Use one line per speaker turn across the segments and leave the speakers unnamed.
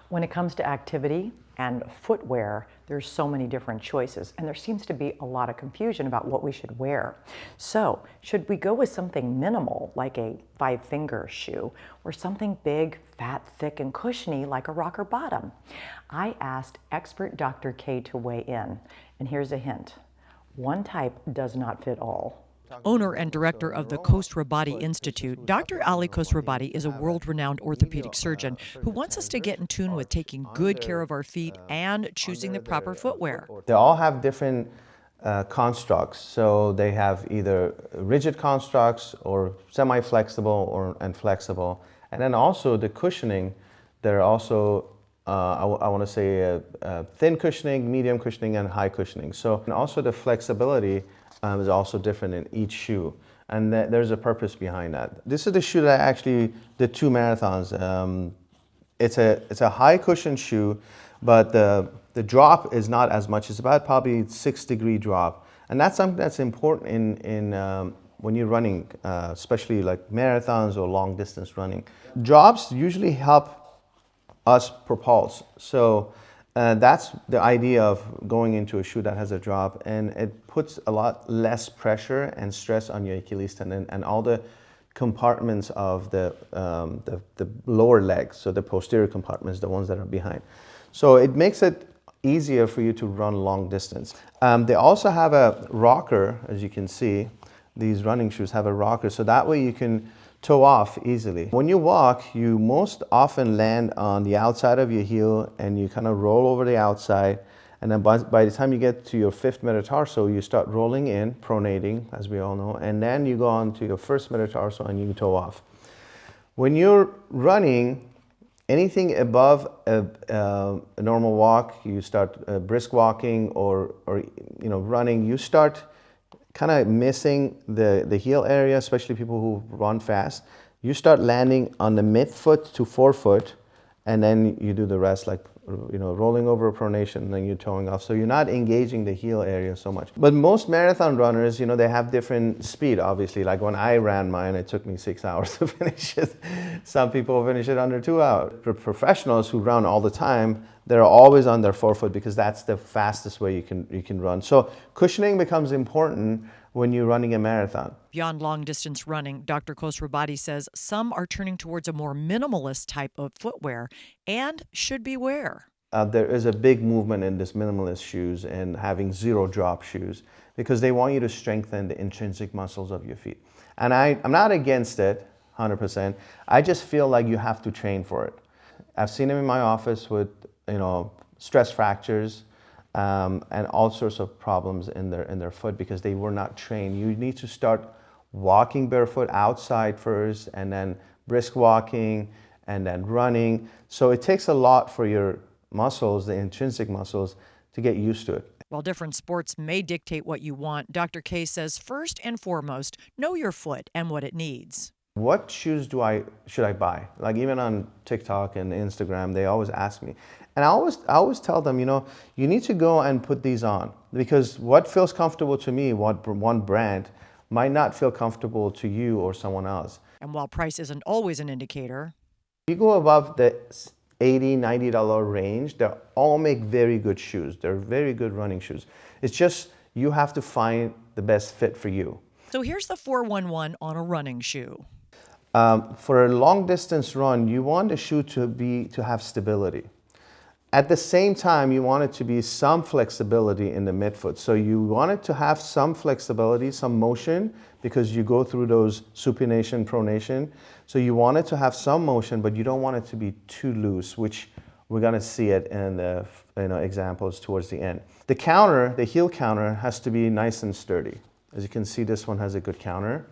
When it comes to activity and footwear, there's so many different choices, and there seems to be a lot of confusion about what we should wear. So, should we go with something minimal, like a 5-finger shoe, or something big, fat, thick, and cushiony, like a rocker bottom? I asked expert Dr. K to weigh in, and here's a hint. One type does not fit all.
Owner and director of the Khosroabadi Institute, Dr. Ali Khosroabadi is a world-renowned orthopedic surgeon who wants us to get in tune with taking good care of our feet and choosing the proper footwear.
They all have different constructs. So they have either rigid constructs or semi-flexible and flexible. And then also the cushioning, they're also I want to say thin cushioning, medium cushioning, and high cushioning. So, and also the flexibility is also different in each shoe, and there's a purpose behind that. This is the shoe that I actually did 2 marathons. It's a high cushion shoe, but the drop is not as much. It's about probably 6-degree drop, and that's something that's important in when you're running, especially like marathons or long distance running. Drops usually help us propulse. So that's the idea of going into a shoe that has a drop, and it puts a lot less pressure and stress on your Achilles tendon and all the compartments of the lower legs, so the posterior compartments, the ones that are behind. So it makes it easier for you to run long distance. They also have a rocker, as you can see. These running shoes have a rocker, so that way you can toe off easily. When you walk, you most often land on the outside of your heel and you kind of roll over the outside, and then by the time you get to your 5th metatarsal, you start rolling in, pronating, as we all know, and then you go on to your 1st metatarsal and you toe off. When you're running, anything above a normal walk, you start brisk walking or running, you start kind of missing the heel area, especially people who run fast. You start landing on the midfoot to forefoot, and then you do the rest, like rolling over a pronation, and then you're toeing off. So you're not engaging the heel area so much. But most marathon runners, they have different speed, obviously. Like when I ran mine, it took me 6 hours to finish it. Some people finish it under 2 hours. For professionals who run all the time, they're always on their forefoot because that's the fastest way you can run. So cushioning becomes important when you're running a marathon.
Beyond long-distance running, Dr. Khosroabadi says some are turning towards a more minimalist type of footwear and should beware.
There is a big movement in this minimalist shoes and having zero drop shoes because they want you to strengthen the intrinsic muscles of your feet. And I'm not against it 100%. I just feel like you have to train for it. I've seen them in my office with stress fractures and all sorts of problems in their foot because they were not trained. You need to start walking barefoot outside first, and then brisk walking, and then running. So it takes a lot for your muscles, the intrinsic muscles, to get used to it.
While different sports may dictate what you want, Dr. K says first and foremost, know your foot and what it needs.
What shoes should I buy? Like even on TikTok and Instagram, they always ask me. And I always tell them, you need to go and put these on, because what feels comfortable to me, one brand, might not feel comfortable to you or someone else.
And while price isn't always an indicator,
you go above the $80, $90 range, they all make very good shoes. They're very good running shoes. It's just you have to find the best fit for you.
So here's the 411 on a running shoe.
For a long distance run, you want the shoe to have stability. At the same time, you want it to be some flexibility in the midfoot. So you want it to have some flexibility, some motion, because you go through those supination, pronation. So you want it to have some motion, but you don't want it to be too loose, which we're going to see it in the examples towards the end. The counter, the heel counter, has to be nice and sturdy. As you can see, this one has a good counter.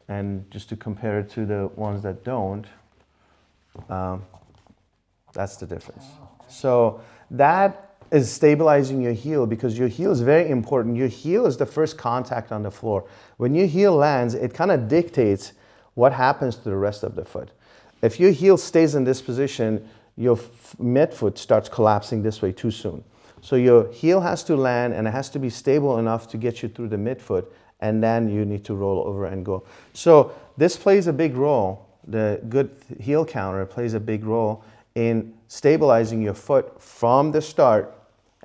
And just to compare it to the ones that don't, that's the difference. So that is stabilizing your heel, because your heel is very important. Your heel is the first contact on the floor. When your heel lands, it kind of dictates what happens to the rest of the foot. If your heel stays in this position, your midfoot starts collapsing this way too soon. So your heel has to land, and it has to be stable enough to get you through the midfoot, and then you need to roll over and go. So this plays a big role. The good heel counter plays a big role in stabilizing your foot from the start,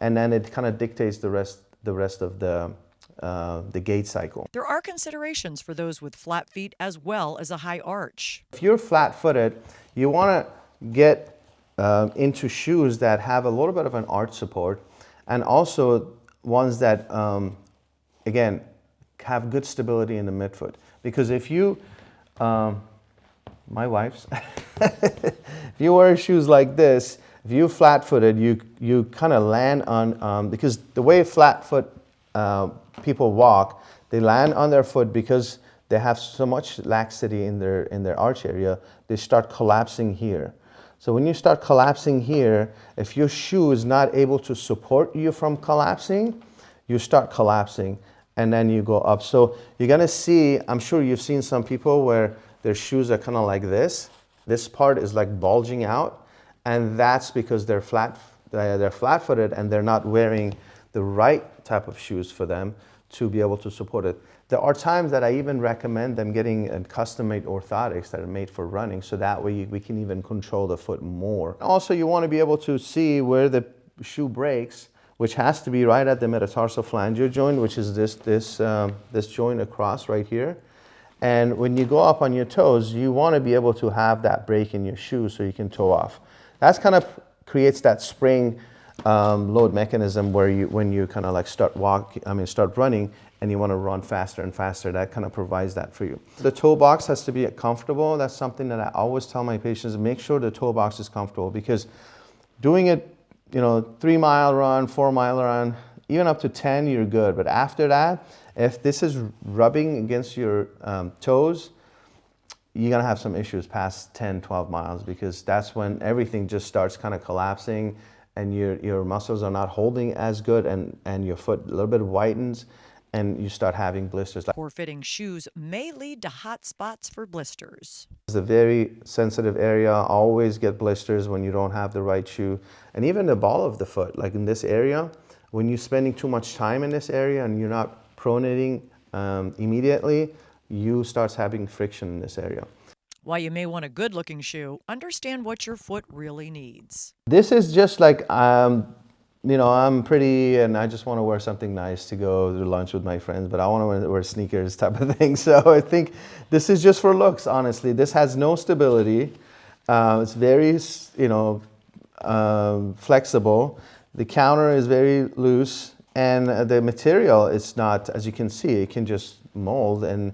and then it kind of dictates the rest of the gait cycle.
There are considerations for those with flat feet as well as a high arch.
If you're flat-footed, you want to get into shoes that have a little bit of an arch support, and also ones that, again, have good stability in the midfoot. Because if you, my wife's, if you wear shoes like this, if you're flat-footed, you kind of land on, because the way flat-foot people walk, they land on their foot because they have so much laxity in their arch area, they start collapsing here. So when you start collapsing here, if your shoe is not able to support you from collapsing, you start collapsing and then you go up. So you're gonna see, I'm sure you've seen some people where their shoes are kind of like this. This part is like bulging out, and that's because they're flat-footed and they're not wearing the right type of shoes for them to be able to support it. There are times that I even recommend them getting a custom-made orthotics that are made for running, so that way we can even control the foot more. Also, you want to be able to see where the shoe breaks, which has to be right at the metatarsophalangeal joint, which is this joint across right here. And when you go up on your toes, you want to be able to have that break in your shoe so you can toe off. That's kind of creates that spring load mechanism where when you kind of like start running, and you want to run faster and faster, that kind of provides that for you. The toe box has to be comfortable. That's something that I always tell my patients, make sure the toe box is comfortable, because doing it, 3-mile run, 4-mile run, even up to 10, you're good. But after that, if this is rubbing against your toes, you're gonna have some issues past 10, 12 miles, because that's when everything just starts kind of collapsing and your muscles are not holding as good, and your foot a little bit whitens, and you start having blisters.
Poor fitting shoes may lead to hot spots for blisters.
It's a very sensitive area. Always get blisters when you don't have the right shoe. And even the ball of the foot, like in this area, when you're spending too much time in this area and you're not pronating immediately, you start having friction in this area.
While you may want a good-looking shoe, understand what your foot really needs.
This is just like, I'm pretty and I just want to wear something nice to go to lunch with my friends, but I want to wear sneakers type of thing. So I think this is just for looks, honestly. This has no stability. It's very, flexible. The counter is very loose, and the material is not, as you can see, it can just mold, and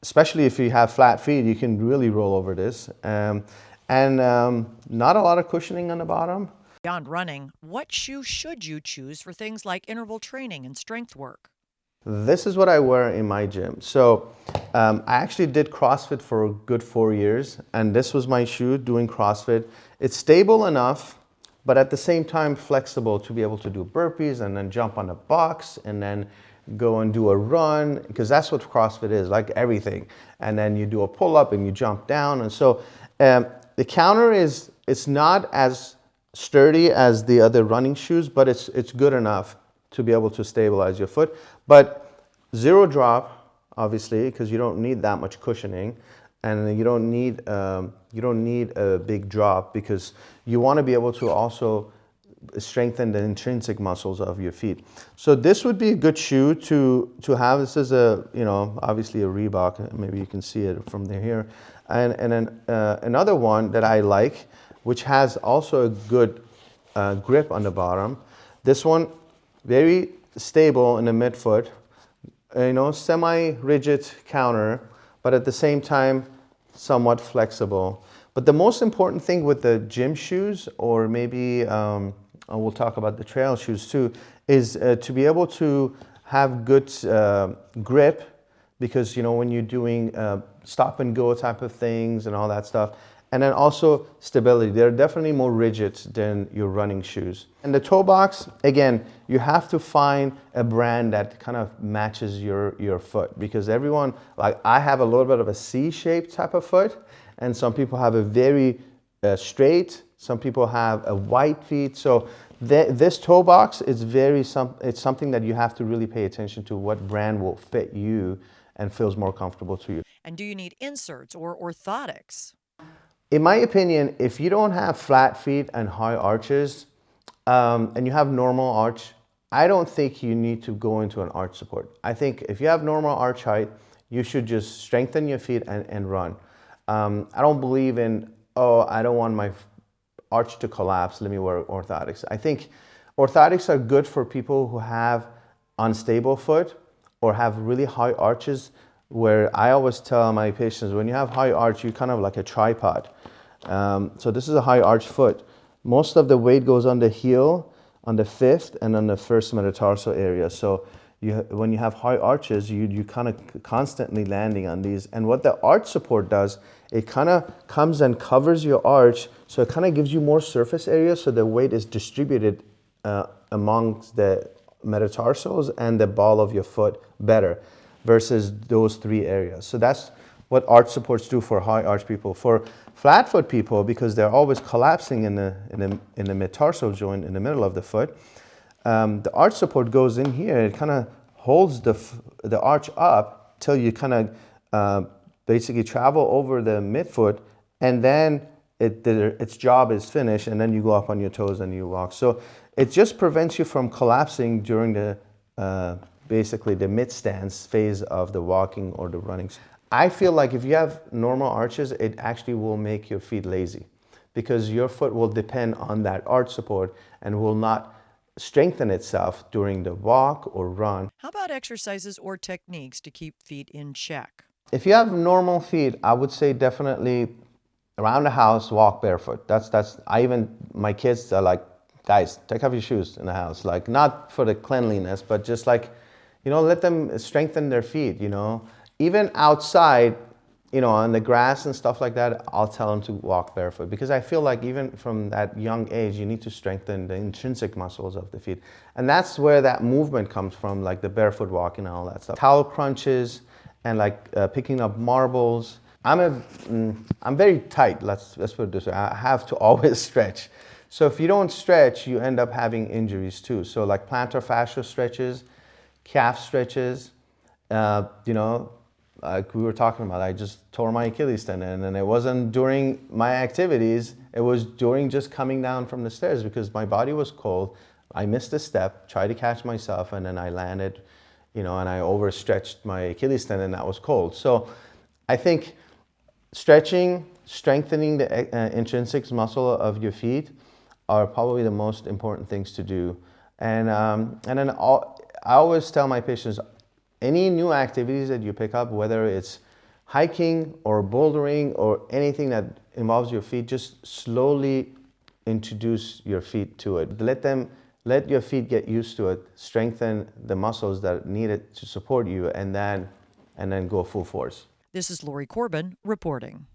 especially if you have flat feet, you can really roll over this. And not a lot of cushioning on the bottom.
Beyond running, what shoe should you choose for things like interval training and strength work?
This is what I wear in my gym. So I actually did CrossFit for a good 4 years, and this was my shoe doing CrossFit. It's stable enough, but at the same time flexible to be able to do burpees and then jump on a box and then go and do a run, because that's what CrossFit is, like everything. And then you do a pull-up and you jump down. And so the counter it's not as sturdy as the other running shoes, but it's good enough to be able to stabilize your foot. But zero drop, obviously, because you don't need that much cushioning, and you don't need a big drop, because you want to be able to also strengthen the intrinsic muscles of your feet. So this would be a good shoe to have. This is obviously a Reebok. Maybe you can see it from here. And then another one that I like, which has also a good grip on the bottom. This one, very stable in the midfoot, semi-rigid counter, but at the same time, somewhat flexible. But the most important thing with the gym shoes, or maybe we'll talk about the trail shoes too, is to be able to have good grip, because when you're doing stop and go type of things and all that stuff, and then also stability. They're definitely more rigid than your running shoes. And the toe box, again, you have to find a brand that kind of matches your foot, because everyone, like I have a little bit of a C-shaped type of foot, and some people have a very straight, some people have a wide feet. So this toe box is it's something that you have to really pay attention to, what brand will fit you and feels more comfortable to you.
And do you need inserts or orthotics?
In my opinion, if you don't have flat feet and high arches, and you have normal arch, I don't think you need to go into an arch support. I think if you have normal arch height, you should just strengthen your feet and run. I don't believe in, oh, I don't want my arch to collapse, let me wear orthotics. I think orthotics are good for people who have unstable foot or have really high arches, where I always tell my patients, when you have high arch, you're kind of like a tripod. So this is a high arch foot. Most of the weight goes on the heel, on the fifth, and on the first metatarsal area. So when you have high arches, you kind of constantly landing on these. And what the arch support does, it kind of comes and covers your arch, so it kind of gives you more surface area, so the weight is distributed amongst the metatarsals and the ball of your foot better, versus those three areas. So that's what arch supports do for high arch people. For flat foot people, because they're always collapsing in the metatarsal joint in the middle of the foot, the arch support goes in here. It kind of holds the arch up till you kind of basically travel over the midfoot, and then its job is finished, and then you go up on your toes and you walk. So it just prevents you from collapsing during the basically the mid stance phase of the walking or the running. I feel like if you have normal arches, it actually will make your feet lazy, because your foot will depend on that arch support and will not strengthen itself during the walk or run.
How about exercises or techniques to keep feet in check?
If you have normal feet, I would say definitely around the house, walk barefoot. My kids are like, guys, take off your shoes in the house. Like, not for the cleanliness, but just like, let them strengthen their feet, Even outside, on the grass and stuff like that, I'll tell them to walk barefoot, because I feel like even from that young age, you need to strengthen the intrinsic muscles of the feet. And that's where that movement comes from, like the barefoot walking and all that stuff. Towel crunches and like picking up marbles. I'm very tight, let's put it this way. I have to always stretch. So if you don't stretch, you end up having injuries too. So like plantar fascial stretches, calf stretches, like we were talking about, I just tore my Achilles tendon, and it wasn't during my activities, it was during just coming down from the stairs, because my body was cold. I missed a step, tried to catch myself, and then I landed, and I overstretched my Achilles tendon that was cold. So I think stretching, strengthening the intrinsic muscle of your feet are probably the most important things to do. And then I always tell my patients, any new activities that you pick up, whether it's hiking or bouldering or anything that involves your feet, just slowly introduce your feet to it. Let your feet get used to it, strengthen the muscles that are needed to support you, and then go full force.
This is Lori Corbin reporting.